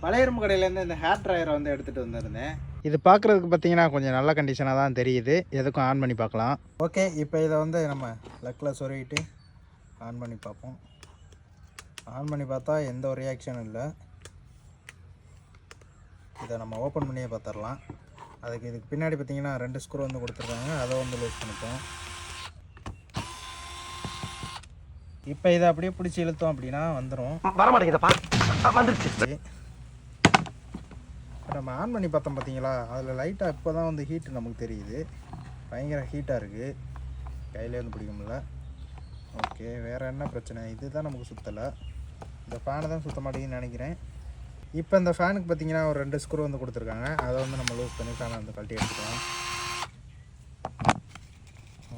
பழைய இரும்பு கடையிலேருந்து இந்த ஹேர் ட்ரையரை வந்து எடுத்துகிட்டு வந்திருந்தேன். இது பார்க்குறதுக்கு பார்த்தீங்கன்னா கொஞ்சம் நல்ல கண்டிஷனாக தான் தெரியுது. எதுக்கும் ஆன் பண்ணி பார்க்கலாம். ஓகே, இப்போ இதை வந்து நம்ம லக்கில் சொருகிட்டு ஆன் பண்ணி பார்ப்போம். ஆன் பண்ணி பார்த்தா எந்த ஒரு ரியாக்ஷனும் இல்லை. இதை நம்ம ஓப்பன் பண்ணியே பார்த்துடலாம். இதுக்கு பின்னாடி பார்த்தீங்கன்னா 2 ஸ்க்ரூ வந்து கொடுத்துருக்காங்க. அதை வந்து லூஸ் பண்ணிப்போம். இப்போ இதை அப்படியே பிடிச்சி இழுத்தோம் அப்படின்னா வந்துடும். வந்துருச்சு. இப்போ நம்ம ஆன் பண்ணி பார்த்தோம் பார்த்தீங்களா, அதில் லைட்டாக இப்போ தான் வந்து ஹீட்டு நமக்கு தெரியுது. பயங்கர ஹீட்டாக இருக்குது. கையிலே வந்து பிடிக்க முடியல. ஓகே, வேறு என்ன பிரச்சனை? இதுதான் நமக்கு சுற்றலை. இந்த ஃபேனை தான் சுற்ற மாட்டேங்குதுன்னு நினைக்கிறேன். இப்போ இந்த ஃபேனுக்கு பார்த்தீங்கன்னா ஒரு 2 ஸ்க்ரூ வந்து கொடுத்துருக்காங்க. அதை வந்து நம்ம லூஸ் பண்ணி ஃபேனை வந்து கழட்டி எடுத்துக்கலாம்.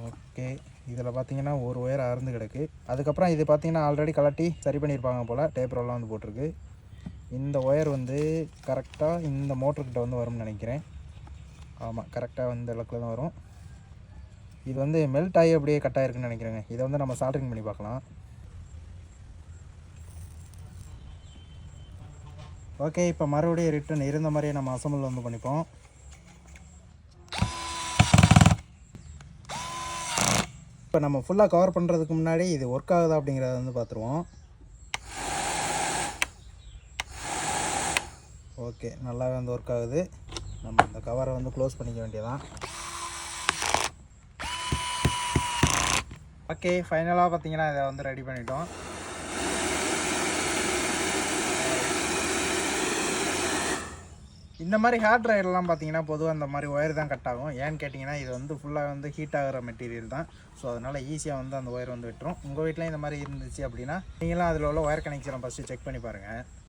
ஓகே, இதில் பார்த்தீங்கன்னா ஒரு ஒயர் அறுந்து கிடக்கு. அதுக்கப்புறம் இது பார்த்தீங்கன்னா ஆல்ரெடி கலட்டி சரி பண்ணியிருப்பாங்க போல். டேப் ரோல்லாம் வந்து போட்டிருக்கு. இந்த ஒயர் வந்து கரெக்டாக இந்த மோட்டர்கிட்ட வந்து வரும்னு நினைக்கிறேன். ஆமாம், கரெக்டாக வந்து இலக்கில் தான் வரும். இது வந்து மெல்ட் ஆகி அப்படியே கட் ஆகிருக்குன்னு நினைக்கிறேங்க. இதை வந்து நம்ம சால்ட்ரிங் பண்ணி பார்க்கலாம். ஓகே, இப்போ மறுபடியும் ரிட்டன் இருந்த மாதிரியே நம்ம அசம்பிள் வந்து பண்ணிப்போம். இப்போ நம்ம ஃபுல்லாக கவர் பண்ணுறதுக்கு முன்னாடி இது ஒர்க் ஆகுதா அப்படிங்கிறத வந்து பார்த்துருவோம். ஓகே, நல்லாவே வந்து ஒர்க் ஆகுது. நம்ம இந்த கவரை வந்து க்ளோஸ் பண்ணிக்க வேண்டியதான். ஓகே, ஃபைனலாக பார்த்தீங்கன்னா இதை வந்து ரெடி பண்ணிட்டோம். இந்த மாதிரி ஹேர் ட்ரையர்லாம் பார்த்தீங்கன்னா பொதுவாக அந்த மாதிரி ஒயர் தான் கட் ஆகும். ஏன்னு கேட்டிங்கன்னா இது வந்து ஃபுல்லாக வந்து ஹீட் ஆகிற மெட்டீரியல் தான். ஸோ அதனால் ஈஸியாக வந்து அந்த ஒயர் வந்து விட்டுரும். உங்கள் வீட்டில் இந்த மாதிரி இருந்துச்சு அப்படின்னா நீங்களாம் அதில் உள்ள ஒயர் கனெக்ஷனை ஃபஸ்ட்டு செக் பண்ணி பாருங்கள்.